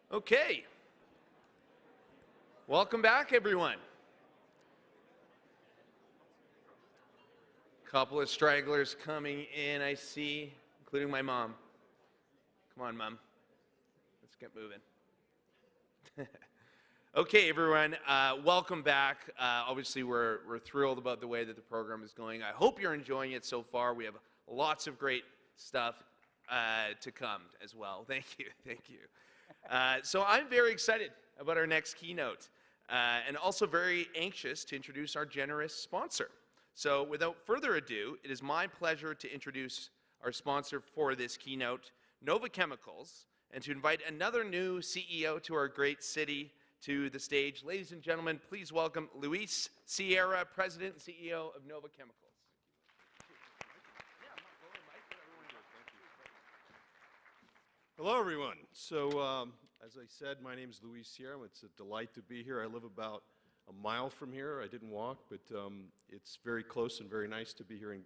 Okay. Welcome back, everyone. Couple of stragglers coming in, I see, including my mom. Come on, Mom. Let's get moving. Okay, everyone, welcome back. Obviously, we're thrilled about the way that the program is going. I hope you're enjoying it so far. We have lots of great stuff to come as well. Thank you, thank you. So I'm very excited about our next keynote, and also very anxious to introduce our generous sponsor. So without further ado, it is my pleasure to introduce our sponsor for this keynote, Nova Chemicals, and to invite another new CEO to our great city to the stage. Ladies and gentlemen, please welcome Luis Sierra, President and CEO of Nova Chemicals. Hello, everyone. So, as I said, my name is Luis Sierra. It's a delight to be here. I live about a mile from here. I didn't walk, but it's very close and very nice to be here in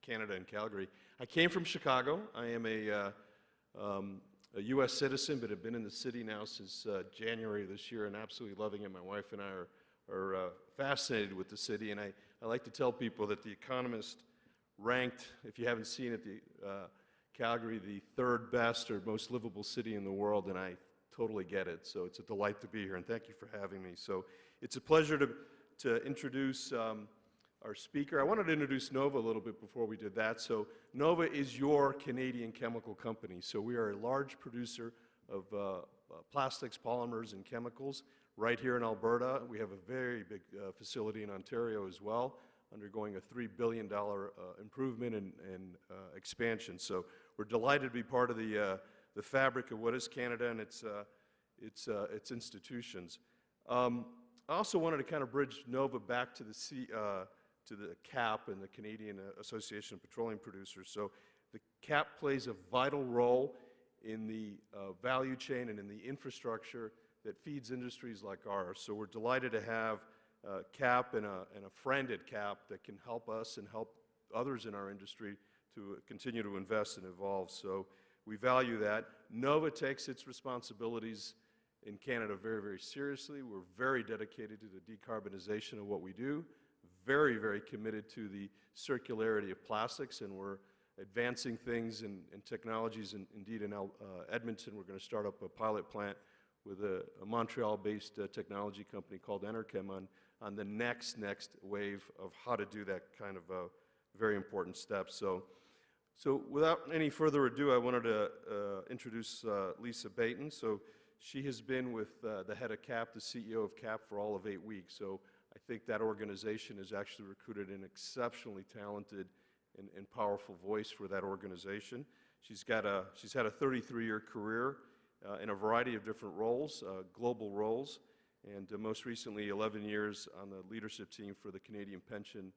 Canada and Calgary. I came from Chicago. I am a U.S. citizen, but have been in the city now since January this year and absolutely loving it. My wife and I are fascinated with the city, and I like to tell people that The Economist ranked, if you haven't seen it, Calgary the third best or most livable city in the world, and I totally get it. So it's a delight to be here, and thank you for having me. So it's a pleasure to introduce our speaker. I wanted to introduce Nova a little bit before we did that. So Nova is your Canadian chemical company. So we are a large producer of plastics, polymers, and chemicals right here in Alberta. We have a very big facility in Ontario as well, undergoing a $3 billion improvement and expansion. So we're delighted to be part of the fabric of what is Canada and its institutions. I also wanted to kind of bridge Nova back to the CAP and the Canadian Association of Petroleum Producers. So the CAP plays a vital role in the value chain and in the infrastructure that feeds industries like ours. So we're delighted to have CAP and a friend at CAP that can help us and help others in our industry to continue to invest and evolve. So we value that. Nova takes its responsibilities in Canada very, very seriously. We're very dedicated to the decarbonization of what we do, very, very committed to the circularity of plastics, and we're advancing things and technologies. And indeed, in Edmonton, we're going to start up a pilot plant with a Montreal-based technology company called Enerchem on the next wave of how to do that kind of very important step. So without any further ado, I wanted to introduce Lisa Baiton. So she has been with the head of CAP, the CEO of CAP, for all of 8 weeks. So I think that organization has actually recruited an exceptionally talented and powerful voice for that organization. She's had a 33-year career in a variety of different roles, global roles, and most recently 11 years on the leadership team for the Canadian Pension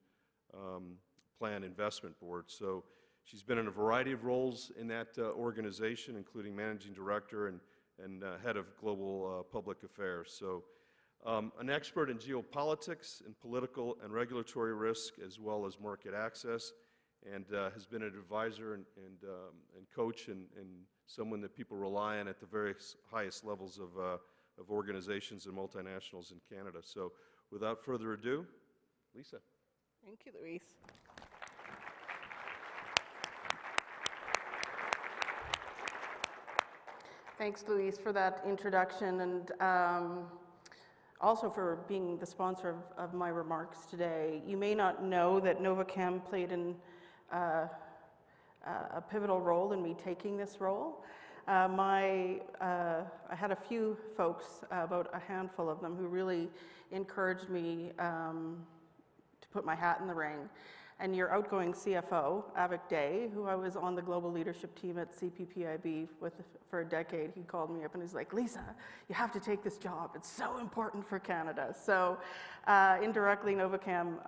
Plan Investment Board. So she's been in a variety of roles in that organization, including managing director and head of global public affairs. So an expert in geopolitics and political and regulatory risk, as well as market access, and has been an advisor and coach and someone that people rely on at the very highest levels of organizations and multinationals in Canada. So without further ado, Lisa. Thank you, Luis. Thanks, Luis, for that introduction, and also for being the sponsor of my remarks today. You may not know that NovaChem played a pivotal role in me taking this role. I had a few folks, about a handful of them, who really encouraged me to put my hat in the ring. And your outgoing CFO, Avik Day, who I was on the global leadership team at CPPIB with for a decade, he called me up and he's like, Lisa, you have to take this job. It's so important for Canada. So indirectly, NovaChem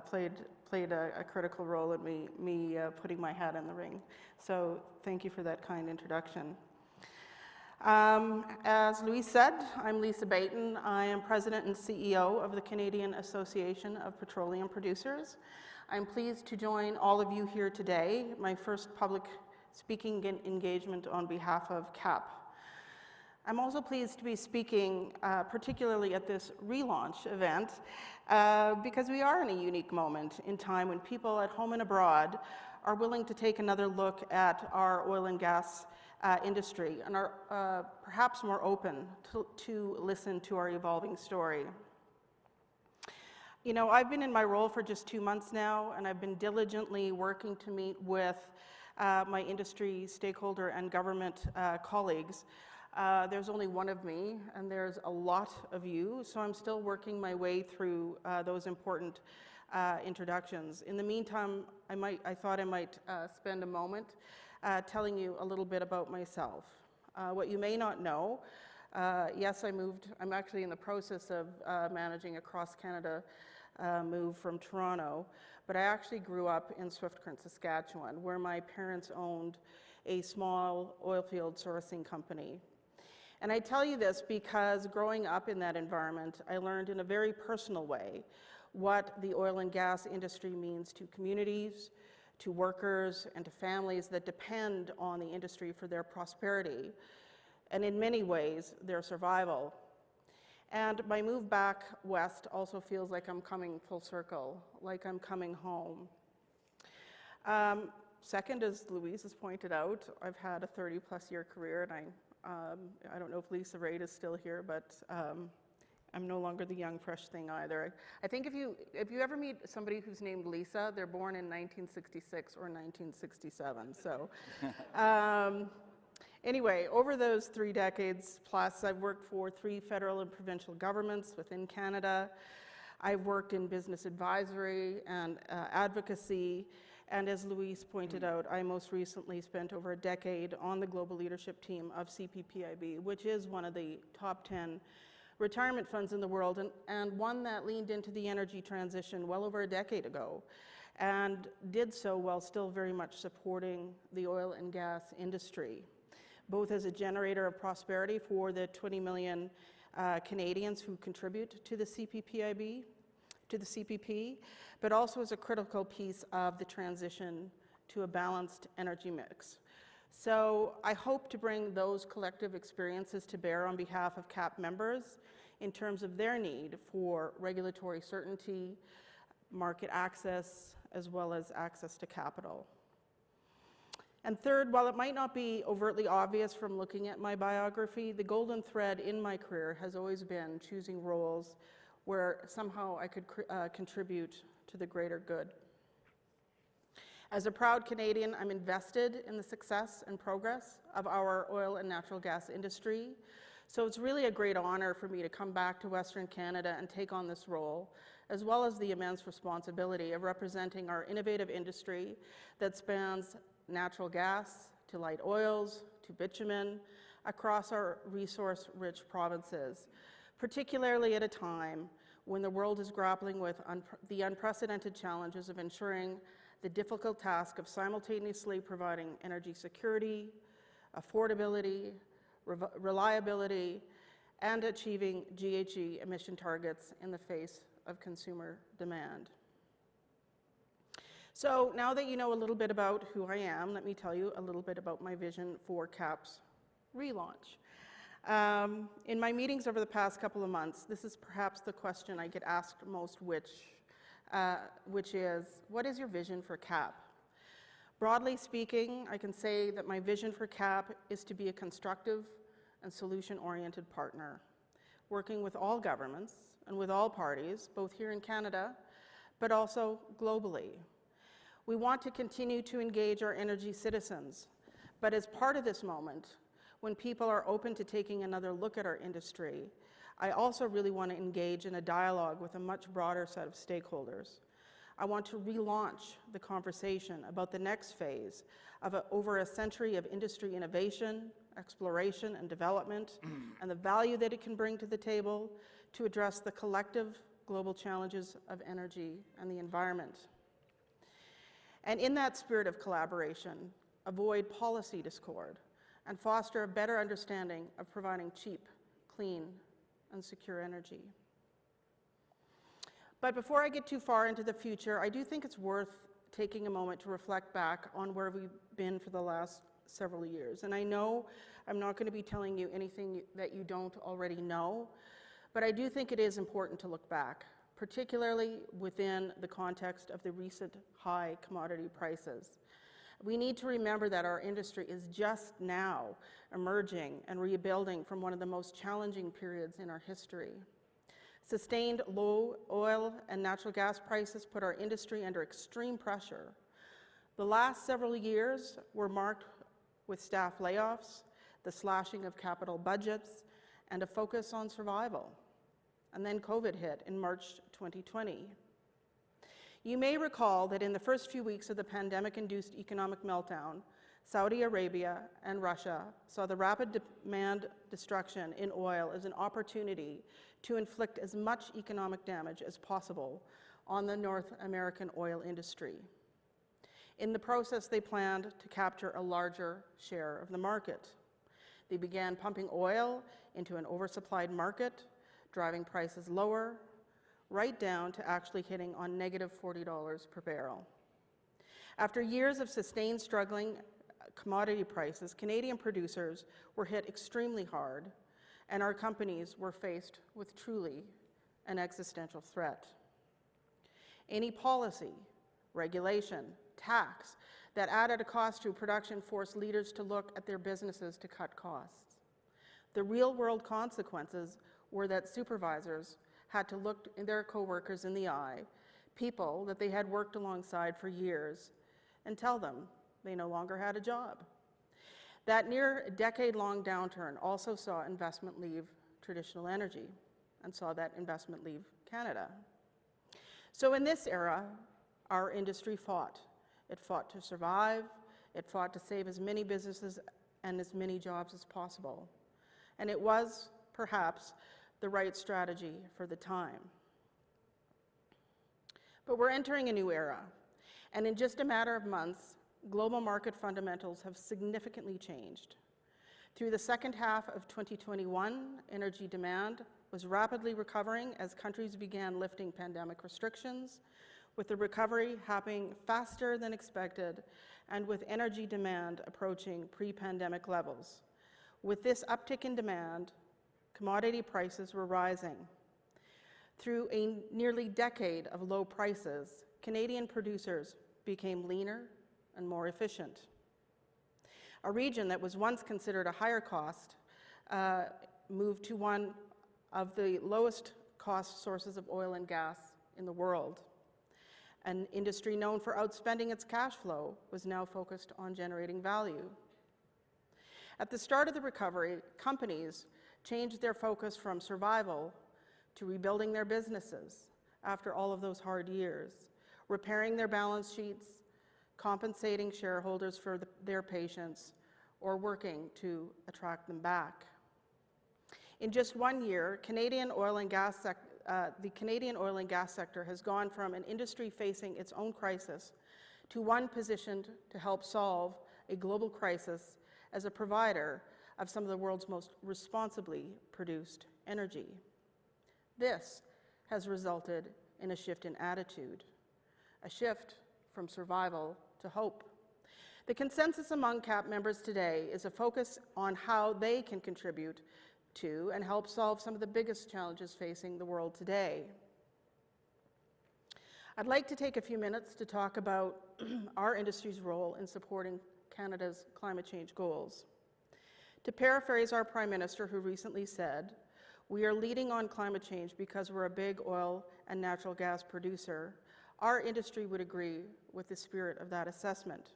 played a critical role in me putting my hat in the ring. So thank you for that kind introduction. As Luis said, I'm Lisa Baiton. I am President and CEO of the Canadian Association of Petroleum Producers. I'm pleased to join all of you here today, my first public speaking engagement on behalf of CAP. I'm also pleased to be speaking particularly at this Relaunch event because we are in a unique moment in time when people at home and abroad are willing to take another look at our oil and gas industry and are perhaps more open to listen to our evolving story. You know, I've been in my role for just 2 months now, and I've been diligently working to meet with my industry stakeholder and government colleagues. There's only one of me, and there's a lot of you, so I'm still working my way through those important introductions. In the meantime, I thought I might spend a moment telling you a little bit about myself. What you may not know, yes, I'm actually in the process of managing a cross-Canada move from Toronto, but I actually grew up in Swift Current, Saskatchewan, where my parents owned a small oil field sourcing company. And I tell you this because growing up in that environment, I learned in a very personal way what the oil and gas industry means to communities, to workers, and to families that depend on the industry for their prosperity, and in many ways, their survival. And my move back west also feels like I'm coming full circle, like I'm coming home. Second, as Louise has pointed out, I've had a 30-plus year career, and I don't know if Lisa Raitt is still here, but I'm no longer the young, fresh thing either. I think if you ever meet somebody who's named Lisa, they're born in 1966 or 1967. So anyway, over those 3 decades plus, I've worked for 3 federal and provincial governments within Canada. I've worked in business advisory and advocacy. And as Louise pointed out, I most recently spent over a decade on the global leadership team of CPPIB, which is one of the top 10 retirement funds in the world, and one that leaned into the energy transition well over a decade ago, and did so while still very much supporting the oil and gas industry, both as a generator of prosperity for the 20 million Canadians who contribute to the CPPIB, to the CPP, but also as a critical piece of the transition to a balanced energy mix. So I hope to bring those collective experiences to bear on behalf of CAP members in terms of their need for regulatory certainty, market access, as well as access to capital. And third, while it might not be overtly obvious from looking at my biography, the golden thread in my career has always been choosing roles where somehow I could contribute to the greater good. As a proud Canadian, I'm invested in the success and progress of our oil and natural gas industry. So it's really a great honor for me to come back to Western Canada and take on this role, as well as the immense responsibility of representing our innovative industry that spans natural gas to light oils to bitumen across our resource-rich provinces, particularly at a time when the world is grappling with the unprecedented challenges of ensuring the difficult task of simultaneously providing energy security, affordability, reliability, and achieving GHG emission targets in the face of consumer demand. So now that you know a little bit about who I am, let me tell you a little bit about my vision for CAP's relaunch. In my meetings over the past couple of months, this is perhaps the question I get asked most, which is, what is your vision for CAP? Broadly speaking, I can say that my vision for CAP is to be a constructive and solution-oriented partner, working with all governments and with all parties, both here in Canada, but also globally. We want to continue to engage our energy citizens, but as part of this moment, when people are open to taking another look at our industry, I also really want to engage in a dialogue with a much broader set of stakeholders. I want to relaunch the conversation about the next phase of over a century of industry innovation, exploration, and development, and the value that it can bring to the table to address the collective global challenges of energy and the environment. And in that spirit of collaboration, avoid policy discord and foster a better understanding of providing cheap, clean, and secure energy. But before I get too far into the future, I do think it's worth taking a moment to reflect back on where we've been for the last several years. And I know I'm not going to be telling you anything that you don't already know, but I do think it is important to look back, particularly within the context of the recent high commodity prices. We need to remember that our industry is just now emerging and rebuilding from one of the most challenging periods in our history. Sustained low oil and natural gas prices put our industry under extreme pressure. The last several years were marked with staff layoffs, the slashing of capital budgets, and a focus on survival. And then COVID hit in March 2020. You may recall that in the first few weeks of the pandemic-induced economic meltdown, Saudi Arabia and Russia saw the rapid demand destruction in oil as an opportunity to inflict as much economic damage as possible on the North American oil industry. In the process, they planned to capture a larger share of the market. They began pumping oil into an oversupplied market, driving prices lower, right down to actually hitting on negative $40 per barrel. After years of sustained struggling commodity prices, Canadian producers were hit extremely hard, and our companies were faced with truly an existential threat. Any policy, regulation, tax that added a cost to production forced leaders to look at their businesses to cut costs. The real-world consequences were that supervisors had to look their coworkers in the eye, people that they had worked alongside for years, and tell them they no longer had a job. That near decade-long downturn also saw investment leave traditional energy and saw that investment leave Canada. So in this era, our industry fought. It fought to survive, it fought to save as many businesses and as many jobs as possible. And it was, perhaps, the right strategy for the time. But we're entering a new era, and in just a matter of months, global market fundamentals have significantly changed. Through the second half of 2021, energy demand was rapidly recovering as countries began lifting pandemic restrictions, with the recovery happening faster than expected and with energy demand approaching pre-pandemic levels. With this uptick in demand, commodity prices were rising. Through a nearly decade of low prices, Canadian producers became leaner and more efficient. A region that was once considered a higher cost moved to one of the lowest cost sources of oil and gas in the world. An industry known for outspending its cash flow was now focused on generating value. At the start of the recovery, companies changed their focus from survival to rebuilding their businesses after all of those hard years, repairing their balance sheets, compensating shareholders for their patience, or working to attract them back. In just 1 year, the Canadian oil and gas sector has gone from an industry facing its own crisis to one positioned to help solve a global crisis as a provider of some of the world's most responsibly produced energy. This has resulted in a shift in attitude, a shift from survival to hope. The consensus among CAP members today is a focus on how they can contribute to and help solve some of the biggest challenges facing the world today. I'd like to take a few minutes to talk about our industry's role in supporting Canada's climate change goals. To paraphrase our Prime Minister, who recently said, "We are leading on climate change because we're a big oil and natural gas producer," our industry would agree with the spirit of that assessment.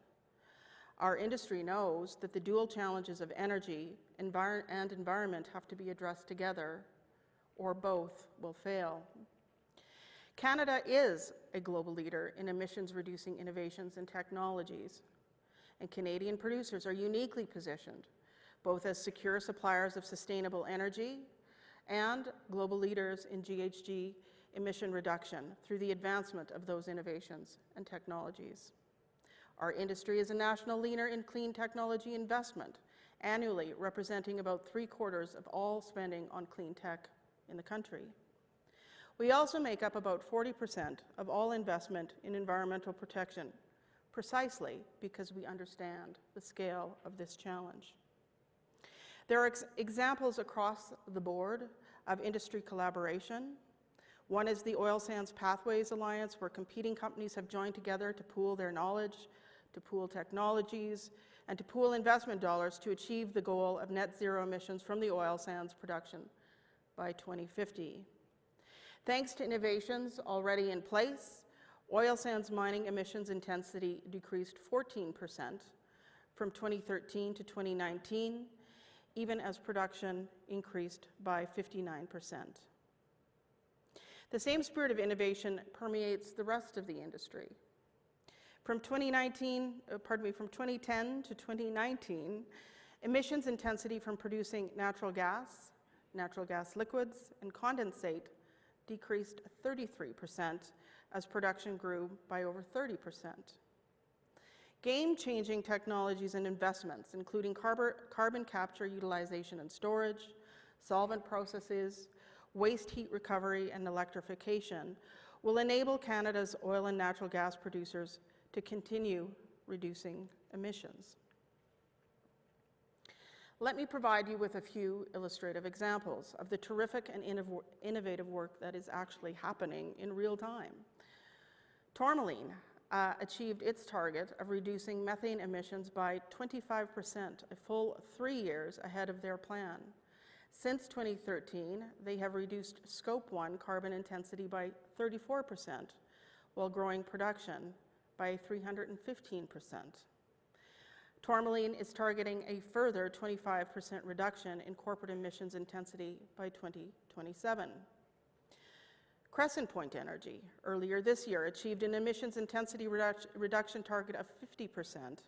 Our industry knows that the dual challenges of energy and environment have to be addressed together, or both will fail. Canada is a global leader in emissions-reducing innovations and technologies, and Canadian producers are uniquely positioned, both as secure suppliers of sustainable energy and global leaders in GHG emission reduction through the advancement of those innovations and technologies. Our industry is a national leader in clean technology investment, annually representing about 3/4 of all spending on clean tech in the country. We also make up about 40% of all investment in environmental protection, precisely because we understand the scale of this challenge. There are examples across the board of industry collaboration. One is the Oil Sands Pathways Alliance, where competing companies have joined together to pool their knowledge, to pool technologies, and to pool investment dollars to achieve the goal of net zero emissions from the oil sands production by 2050. Thanks to innovations already in place, oil sands mining emissions intensity decreased 14% from 2013 to 2019, even as production increased by 59%. The same spirit of innovation permeates the rest of the industry. From 2010 to 2019, emissions intensity from producing natural gas liquids, and condensate decreased 33% as production grew by over 30%. Game-changing technologies and investments, including carbon capture, utilization and storage, solvent processes, waste heat recovery, and electrification, will enable Canada's oil and natural gas producers to continue reducing emissions. Let me provide you with a few illustrative examples of the terrific and innovative work that is actually happening in real time. Tourmaline achieved its target of reducing methane emissions by 25%, a full 3 years ahead of their plan. Since 2013, they have reduced Scope 1 carbon intensity by 34%, while growing production by 315%. Tourmaline is targeting a further 25% reduction in corporate emissions intensity by 2027. Crescent Point Energy, earlier this year, achieved an emissions intensity reduction target of 50%,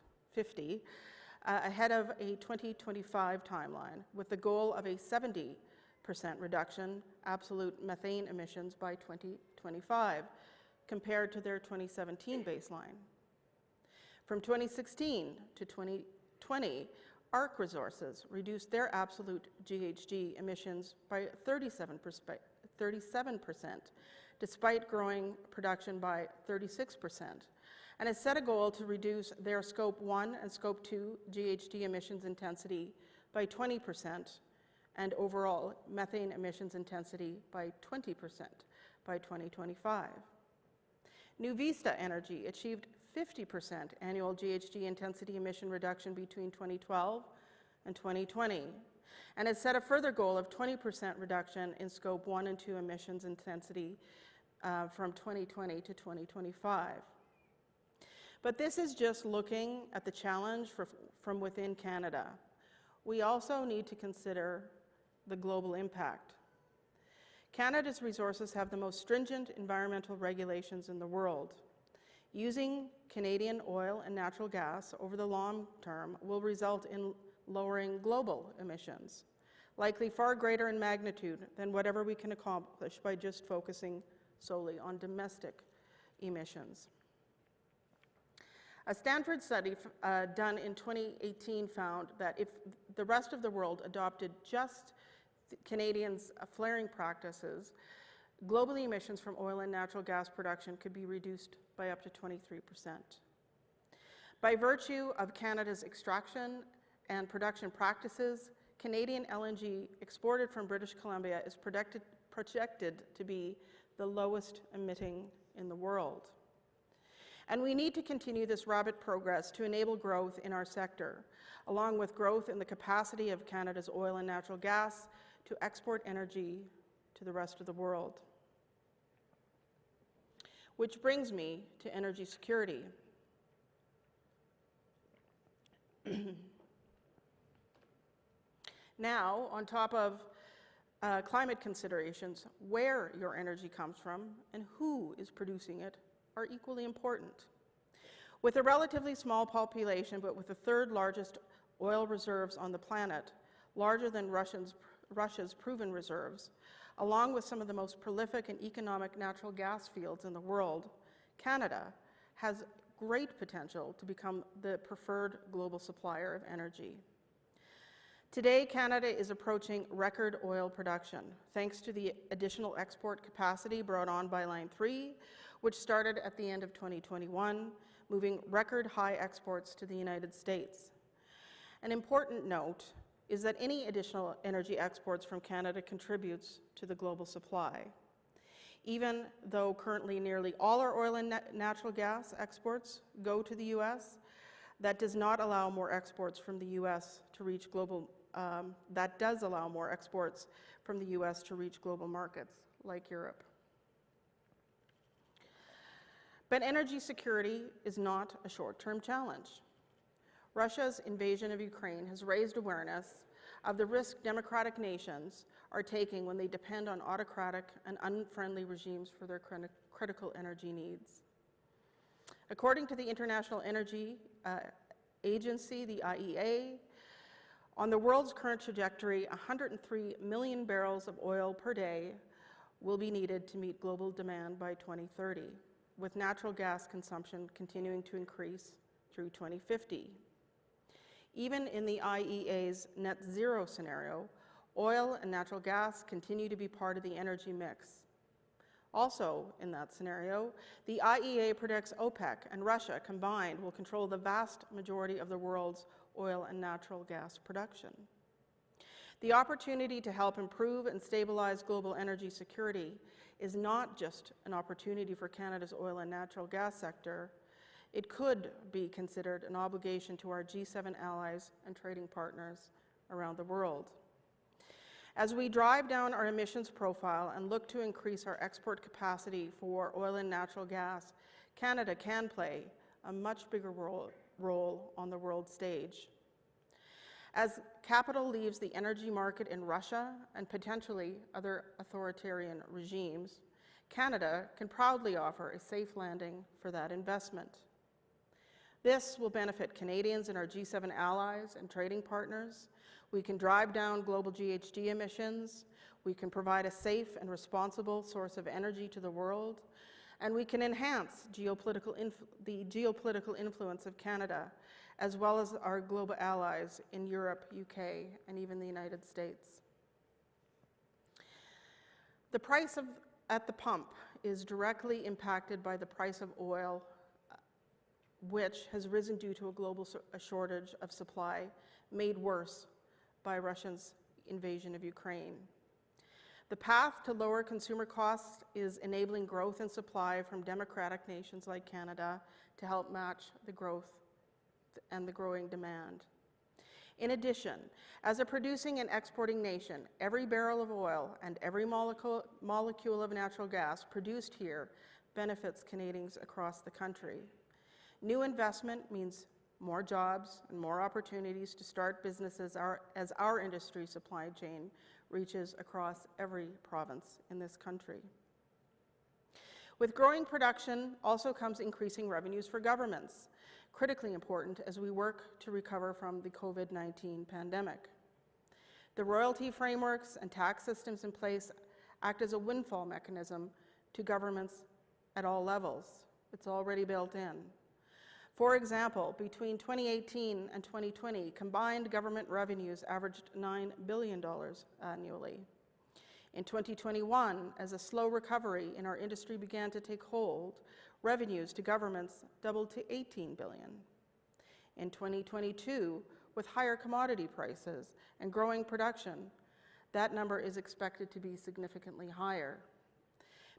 ahead of a 2025 timeline, with the goal of a 70% reduction absolute methane emissions by 2025, compared to their 2017 baseline. From 2016 to 2020, ARC Resources reduced their absolute GHG emissions by 37%, despite growing production by 36%, and has set a goal to reduce their Scope 1 and Scope 2 GHG emissions intensity by 20% and overall methane emissions intensity by 20% by 2025. New Vista Energy achieved 50% annual GHG intensity emission reduction between 2012 and 2020, and has set a further goal of 20% reduction in Scope 1 and 2 emissions intensity from 2020 to 2025. But this is just looking at the challenge from within Canada. We also need to consider the global impact. Canada's resources have the most stringent environmental regulations in the world. Using Canadian oil and natural gas over the long term will result in lowering global emissions, likely far greater in magnitude than whatever we can accomplish by just focusing solely on domestic emissions. A Stanford study done in 2018 found that if the rest of the world adopted just Canadians' flaring practices, global emissions from oil and natural gas production could be reduced by up to 23%. By virtue of Canada's extraction and production practices, Canadian LNG exported from British Columbia is projected to be the lowest emitting in the world. And we need to continue this rapid progress to enable growth in our sector, along with growth in the capacity of Canada's oil and natural gas to export energy to the rest of the world. Which brings me to energy security. Now, on top of climate considerations, where your energy comes from and who is producing it are equally important. With a relatively small population, but with the third largest oil reserves on the planet, larger than Russia's proven reserves, along with some of the most prolific and economic natural gas fields in the world, Canada has great potential to become the preferred global supplier of energy. Today, Canada is approaching record oil production, thanks to the additional export capacity brought on by Line 3, which started at the end of 2021, moving record high exports to the United States. An important note is that any additional energy exports from Canada contributes to the global supply. Even though currently nearly all our oil and natural gas exports go to the US, that does not allow more exports from the US to reach global, that does allow more exports from the US to reach global markets like Europe. But energy security is not a short-term challenge. Russia's invasion of Ukraine has raised awareness of the risk democratic nations are taking when they depend on autocratic and unfriendly regimes for their critical energy needs. According to the International Energy Agency, the IEA, on the world's current trajectory, 103 million barrels of oil per day will be needed to meet global demand by 2030, with natural gas consumption continuing to increase through 2050. Even in the IEA's net zero scenario, oil and natural gas continue to be part of the energy mix. Also, in that scenario, the IEA predicts OPEC and Russia combined will control the vast majority of the world's oil and natural gas production. The opportunity to help improve and stabilize global energy security is not just an opportunity for Canada's oil and natural gas sector. It could be considered an obligation to our G7 allies and trading partners around the world. As we drive down our emissions profile and look to increase our export capacity for oil and natural gas, Canada can play a much bigger role on the world stage. As capital leaves the energy market in Russia and potentially other authoritarian regimes, Canada can proudly offer a safe landing for that investment. This will benefit Canadians and our G7 allies and trading partners. We can drive down global GHG emissions, we can provide a safe and responsible source of energy to the world, and we can enhance the geopolitical influence of Canada, as well as our global allies in Europe, UK, and even the United States. The price at the pump is directly impacted by the price of oil, which has risen due to a global shortage of supply, made worse by Russia's invasion of Ukraine. The path to lower consumer costs is enabling growth in supply from democratic nations like Canada to help match the growth and the growing demand. In addition, as a producing and exporting nation, every barrel of oil and every molecule of natural gas produced here benefits Canadians across the country. New investment means more jobs and more opportunities to start businesses as our industry supply chain reaches across every province in this country. With growing production also comes increasing revenues for governments, critically important as we work to recover from the COVID-19 pandemic. The royalty frameworks and tax systems in place act as a windfall mechanism to governments at all levels. It's already built in. For example, between 2018 and 2020, combined government revenues averaged $9 billion annually. In 2021, as a slow recovery in our industry began to take hold, revenues to governments doubled to $18 billion. In 2022, with higher commodity prices and growing production, that number is expected to be significantly higher.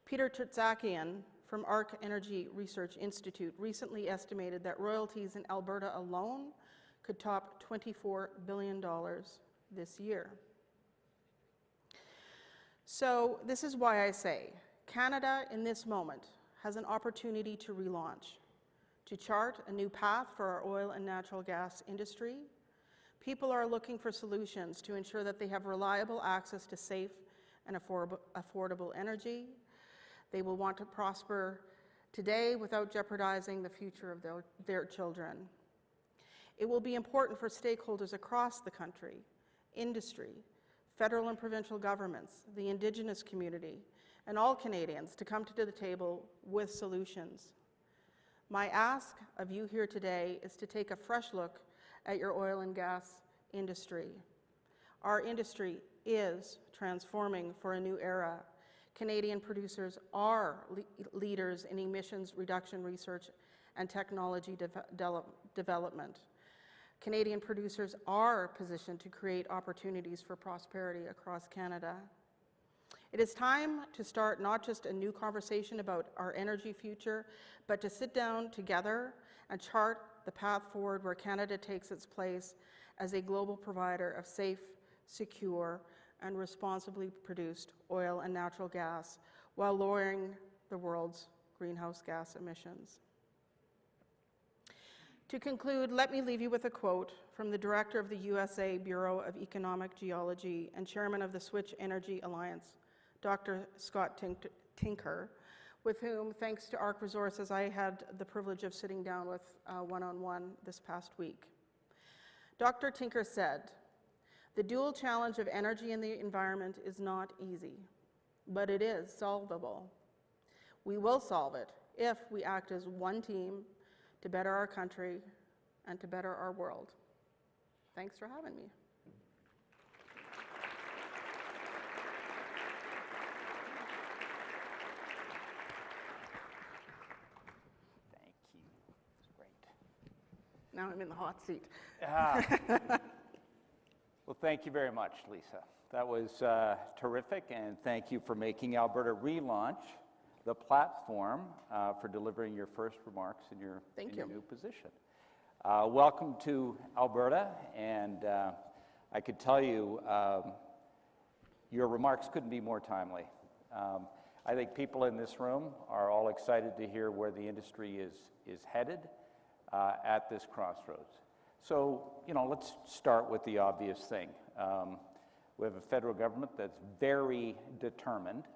Peter Tertsakian from ARC Energy Research Institute recently estimated that royalties in Alberta alone could top $24 billion this year. So this is why I say Canada in this moment has an opportunity to relaunch, to chart a new path for our oil and natural gas industry. People are looking for solutions to ensure that they have reliable access to safe and affordable energy. They will want to prosper today without jeopardizing the future of their children. It will be important for stakeholders across the country, industry, federal and provincial governments, the Indigenous community, and all Canadians to come to the table with solutions. My ask of you here today is to take a fresh look at your oil and gas industry. Our industry is transforming for a new era. Canadian producers are leaders in emissions reduction research and technology development. Canadian producers are positioned to create opportunities for prosperity across Canada. It is time to start not just a new conversation about our energy future, but to sit down together and chart the path forward where Canada takes its place as a global provider of safe, secure, and responsibly produced oil and natural gas while lowering the world's greenhouse gas emissions. To conclude, let me leave you with a quote from the director of the USA Bureau of Economic Geology and chairman of the Switch Energy Alliance, Dr. Scott Tinker, with whom, thanks to ARC Resources, I had the privilege of sitting down with one-on-one this past week. Dr. Tinker said, "The dual challenge of energy and the environment is not easy, but it is solvable. We will solve it if we act as one team to better our country and to better our world." Thanks for having me. Thank you. That's great. Now I'm in the hot seat. Well, thank you very much, Lisa. That was terrific, and thank you for making Alberta Relaunch the platform for delivering your first remarks in your new position. Welcome to Alberta, and I could tell you your remarks couldn't be more timely. I think people in this room are all excited to hear where the industry is headed at this crossroads. So, let's start with the obvious thing. We have a federal government that's very determined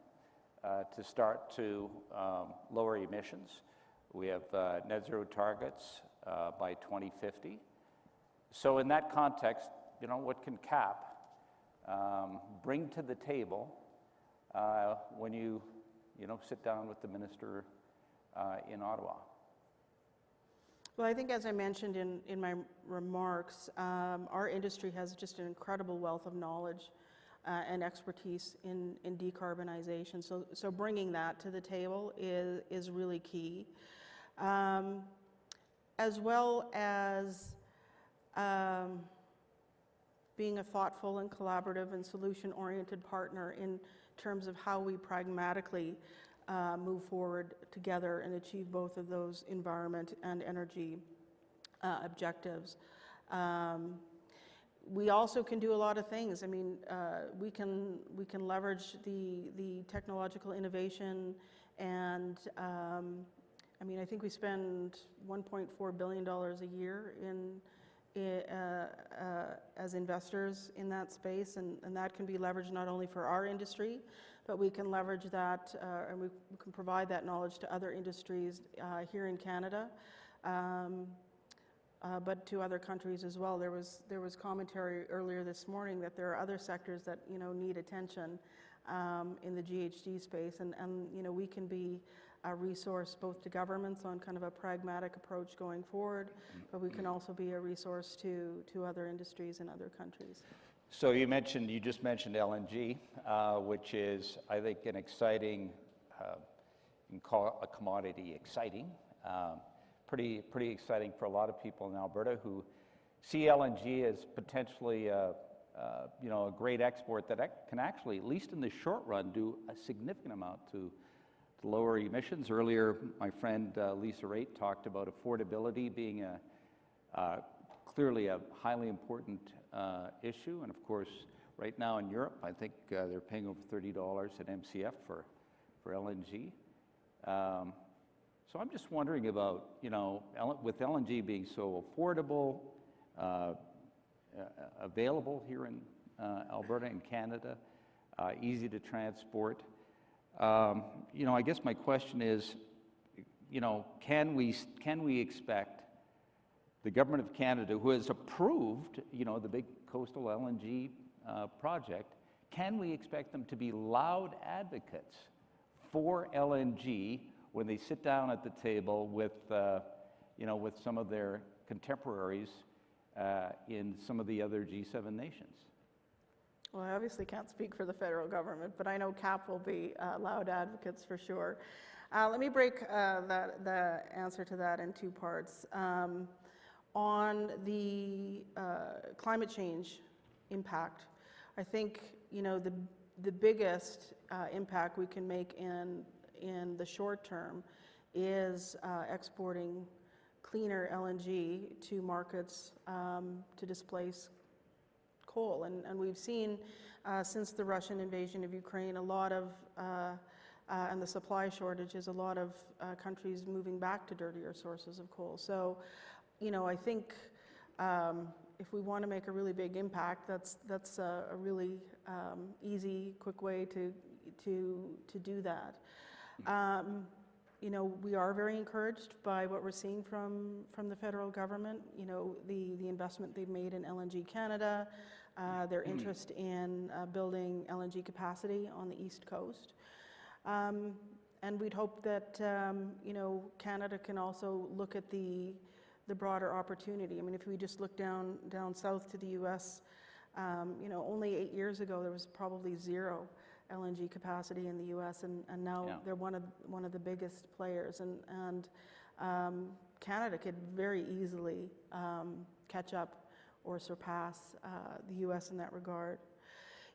to start to lower emissions. We have net zero targets by 2050. So in that context, what can CAP bring to the table when you sit down with the minister in Ottawa? Well, I think as I mentioned in my remarks, our industry has just an incredible wealth of knowledge and expertise in decarbonization. So bringing that to the table is really key. As well as being a thoughtful and collaborative and solution-oriented partner in terms of how we pragmatically move forward together and achieve both of those environment and energy objectives. We also can do a lot of things. I mean, we can leverage the technological innovation, and I think we spend $1.4 billion a year as investors in that space, and that can be leveraged not only for our industry, but we can leverage that and we can provide that knowledge to other industries here in Canada, but to other countries as well. There was commentary earlier this morning that there are other sectors that need attention in the GHG space, and we can be a resource both to governments on kind of a pragmatic approach going forward, but we can also be a resource to other industries in other countries. So you just mentioned LNG, which is, I think, an exciting, you can call a commodity exciting, pretty exciting for a lot of people in Alberta who see LNG as potentially a great export that can actually, at least in the short run, do a significant amount to lower emissions. Earlier, my friend Lisa Raitt talked about affordability being clearly a highly important issue, and of course, right now in Europe, I think they're paying over $30 at MCF for LNG. So I'm just wondering about, with LNG being so affordable, available here in Alberta and Canada, easy to transport. I guess my question is, can we expect the Government of Canada, who has approved, the big coastal LNG project, can we expect them to be loud advocates for LNG when they sit down at the table with some of their contemporaries in some of the other G7 nations? Well, I obviously can't speak for the federal government, but I know CAP will be loud advocates for sure. Let me break the answer to that in two parts. On the climate change impact, I think the biggest impact we can make in the short term is exporting cleaner LNG to markets to displace coal. And we've seen since the Russian invasion of Ukraine a lot of, and the supply shortages, a lot of countries moving back to dirtier sources of coal. So, I think if we want to make a really big impact, that's a really easy, quick way to do that. We are very encouraged by what we're seeing from the federal government. The investment they've made in LNG Canada, their interest in building LNG capacity on the East Coast. And we'd hope that, Canada can also look at the broader opportunity. I mean, if we just look down south to the U.S., only 8 years ago there was probably zero LNG capacity in the U.S. and now they're one of the biggest players, and Canada could very easily catch up or surpass the U.S. in that regard.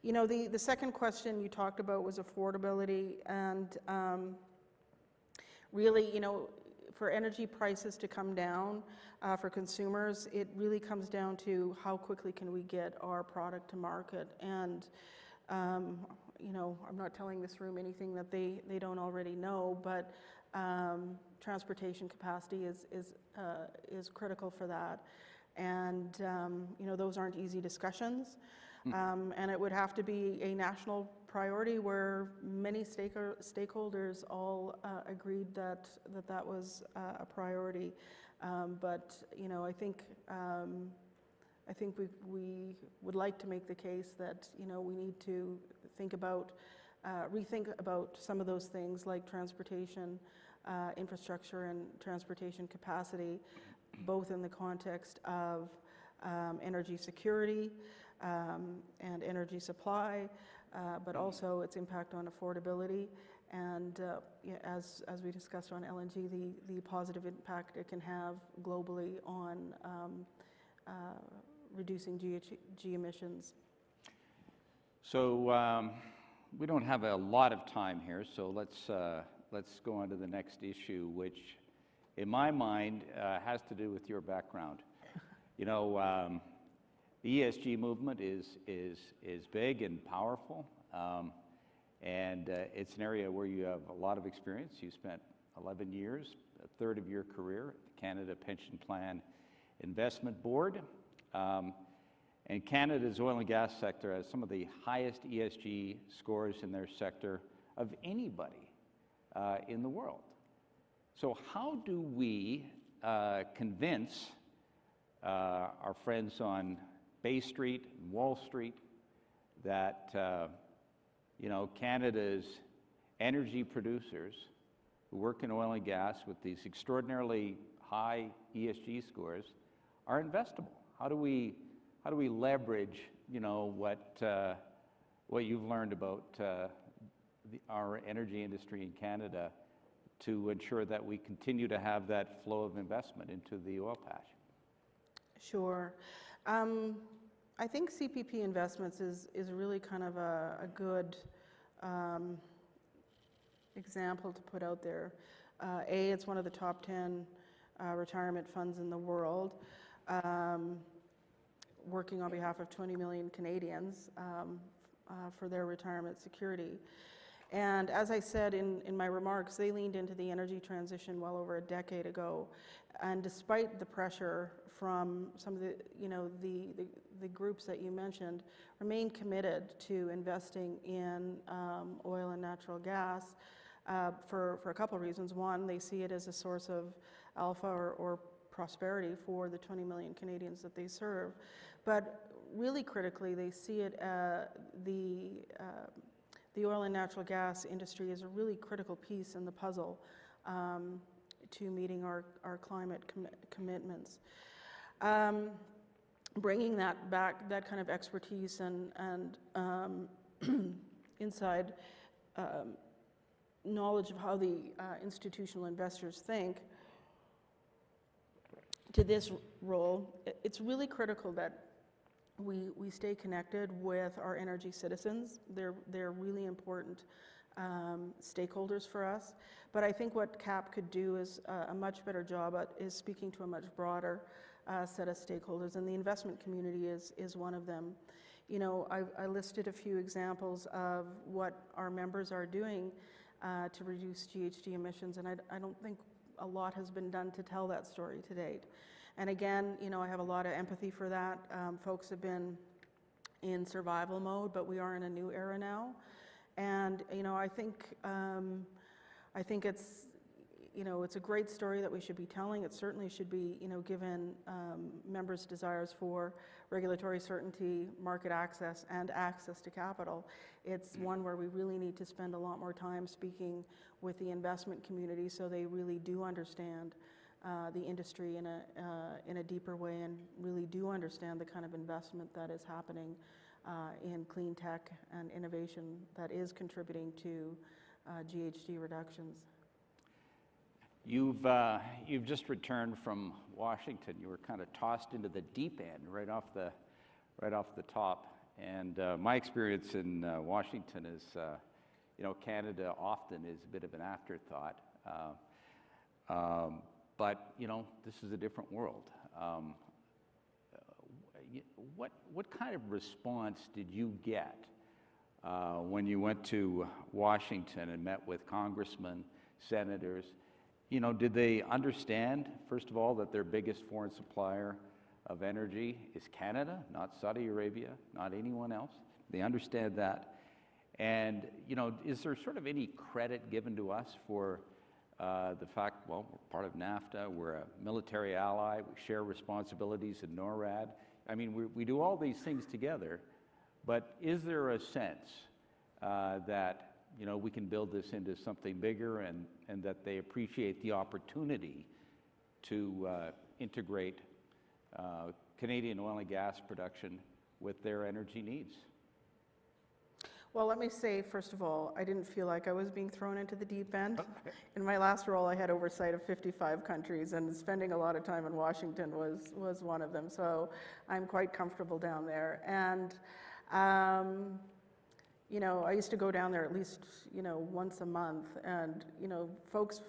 The second question you talked about was affordability, and really, for energy prices to come down for consumers, it really comes down to how quickly can we get our product to market. And I'm not telling this room anything that they don't already know, but transportation capacity is critical for that. And those aren't easy discussions. And it would have to be a national priority where many stakeholders all agreed that was a priority. But I think we would like to make the case that we need to rethink about some of those things like transportation infrastructure and transportation capacity, both in the context of energy security and energy supply, but also its impact on affordability, and as we discussed on LNG, the positive impact it can have globally on reducing GHG emissions. So we don't have a lot of time here, so let's go on to the next issue, which in my mind has to do with your background. The ESG movement is big and powerful, and it's an area where you have a lot of experience. You spent 11 years, a third of your career at the Canada Pension Plan Investment Board. And Canada's oil and gas sector has some of the highest ESG scores in their sector of anybody in the world. So how do we convince our friends on Bay Street and Wall Street that Canada's energy producers who work in oil and gas with these extraordinarily high ESG scores are investable? How do we leverage what you've learned about our energy industry in Canada to ensure that we continue to have that flow of investment into the oil patch? Sure. I think CPP Investments is really kind of a good example to put out there. It's one of the top 10 retirement funds in the world, working on behalf of 20 million Canadians for their retirement security. And as I said in my remarks, they leaned into the energy transition well over a decade ago. And despite the pressure from some of the groups that you mentioned, remain committed to investing in oil and natural gas for a couple of reasons. One, they see it as a source of alpha or prosperity for the 20 million Canadians that they serve. But really critically, they see it the oil and natural gas industry is a really critical piece in the puzzle to meeting our climate commitments. Bringing that back, that kind of expertise and inside knowledge of how the institutional investors think to this role, it's really critical that we stay connected with our energy citizens. They're really important stakeholders for us. But I think what CAP could do is a much better job at is speaking to a much broader set of stakeholders, and the investment community is one of them. You know, I listed a few examples of what our members are doing to reduce GHG emissions, and I don't think a lot has been done to tell that story to date. And again, you know, I have a lot of empathy for that. Folks have been in survival mode, but we are in a new era now. And, you know, I think it's, you know, it's a great story that we should be telling. It certainly should be, you know, given members' desires for regulatory certainty, market access, and access to capital. It's one where we really need to spend a lot more time speaking with the investment community so they really do understand the industry in a deeper way and really do understand the kind of investment that is happening in clean tech and innovation that is contributing to GHG reductions. You've just returned from Washington. You were kind of tossed into the deep end right off the top. And my experience in Washington is, you know, Canada often is a bit of an afterthought. But you know, this is a different world. What kind of response did you get when you went to Washington and met with congressmen, senators? You know, did they understand, first of all, that their biggest foreign supplier of energy is Canada, not Saudi Arabia, not anyone else? They understand that. And, you know, is there sort of any credit given to us for the fact, well, we're part of NAFTA, we're a military ally, we share responsibilities in NORAD. I mean, we do all these things together, but is there a sense that, you know, we can build this into something bigger and that they appreciate the opportunity to integrate Canadian oil and gas production with their energy needs? Well, let me say, first of all, I didn't feel like I was being thrown into the deep end. In my last role, I had oversight of 55 countries, and spending a lot of time in Washington was one of them. So I'm quite comfortable down there. And, you know, I used to go down there at least, you know, once a month, and, you know, folks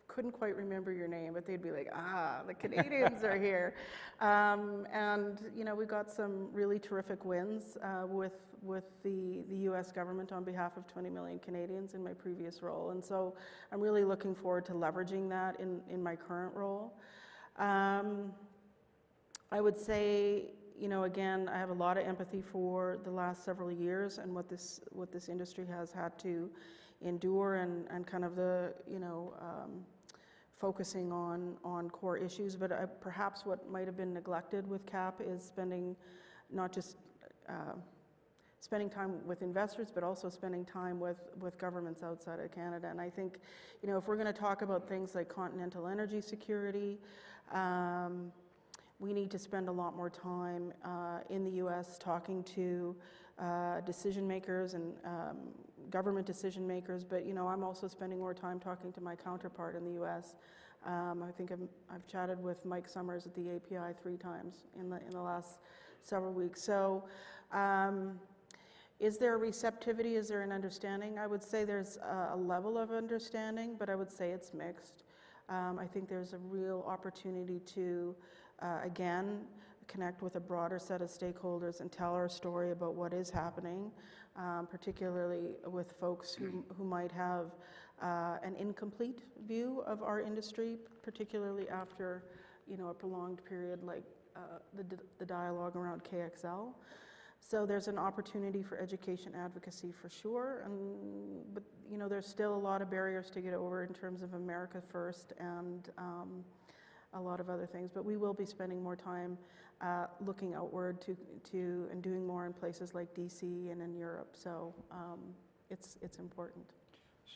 couldn't quite remember your name, but they'd be like, the Canadians are here. And, you know, we got some really terrific wins with the U.S. government on behalf of 20 million Canadians in my previous role. And so I'm really looking forward to leveraging that in my current role. I would say, you know, again, I have a lot of empathy for the last several years and what this industry has had to endure and kind of the, you know, focusing on core issues. But perhaps what might have been neglected with CAP is spending not just spending time with investors, but also spending time with governments outside of Canada. And I think, you know, if we're going to talk about things like continental energy security, we need to spend a lot more time in the U.S. talking to decision makers and government decision makers. But, you know, I'm also spending more time talking to my counterpart in the U.S. I think I've chatted with Mike Summers at the API 3 times in the last several weeks. So is there a receptivity? Is there an understanding? I would say there's a level of understanding, but I would say it's mixed. I think there's a real opportunity to, again, connect with a broader set of stakeholders and tell our story about what is happening, particularly with folks who might have an incomplete view of our industry, particularly after, you know, a prolonged period like the dialogue around KXL. So there's an opportunity for education advocacy for sure, but you know, there's still a lot of barriers to get over in terms of America First and a lot of other things. But we will be spending more time looking outward to and doing more in places like DC and in Europe. So it's important.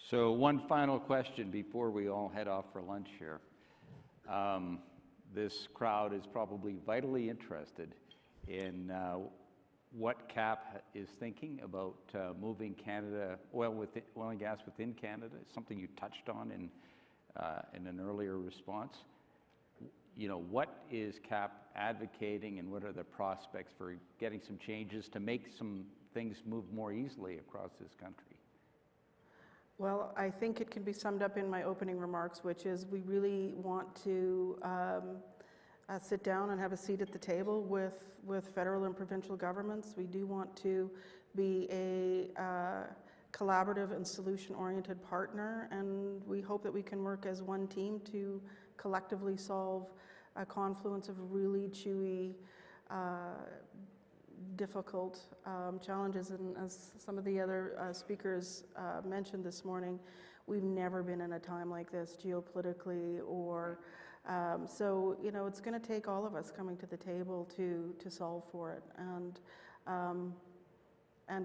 So one final question before we all head off for lunch here. This crowd is probably vitally interested in what CAP is thinking about moving Canada, oil and gas within Canada, something you touched on in an earlier response. You know, what is CAP advocating and what are the prospects for getting some changes to make some things move more easily across this country? Well, I think it can be summed up in my opening remarks, which is we really want to sit down and have a seat at the table with federal and provincial governments. We do want to be a collaborative and solution-oriented partner, and we hope that we can work as one team to collectively solve a confluence of really chewy, difficult challenges. And as some of the other speakers mentioned this morning, we've never been in a time like this geopolitically or so, you know, it's going to take all of us coming to the table to solve for it and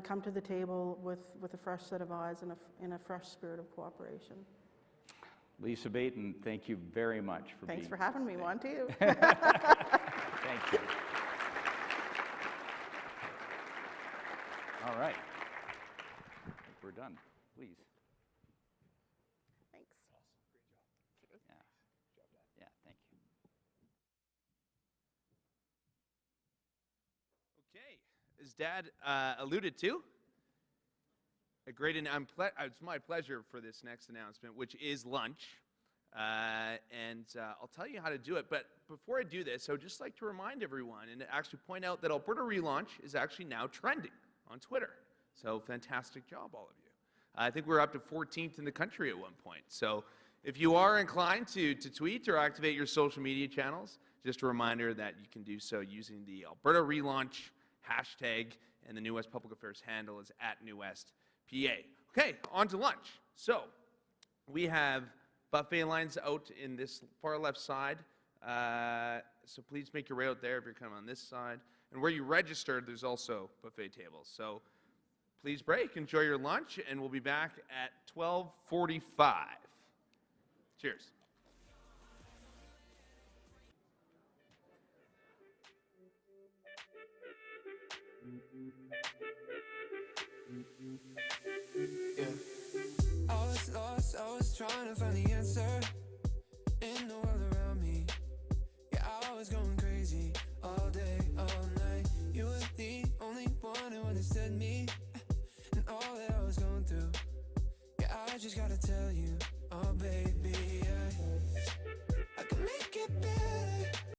come to the table with a fresh set of eyes and in a fresh spirit of cooperation. Lisa Baiton, thank you very much for Thanks for having me, Monty. Thank you. All right. I think we're done. Please. Thanks. Yeah. Yeah, thank you. Okay, as Dad alluded to, it's my pleasure for this next announcement, which is lunch. And I'll tell you how to do it. But before I do this, I would just like to remind everyone and actually point out that Alberta Relaunch is actually now trending on Twitter. So fantastic job, all of you. I think we're up to 14th in the country at one point. So if you are inclined to tweet or activate your social media channels, just a reminder that you can do so using the Alberta Relaunch hashtag, and the New West Public Affairs handle is @NewWestPA. Okay, on to lunch. So we have buffet lines out in this far left side. So please make your way out there if you're coming on this side. And where you registered, there's also buffet tables. So please break, enjoy your lunch, and we'll be back at 12:45. Cheers.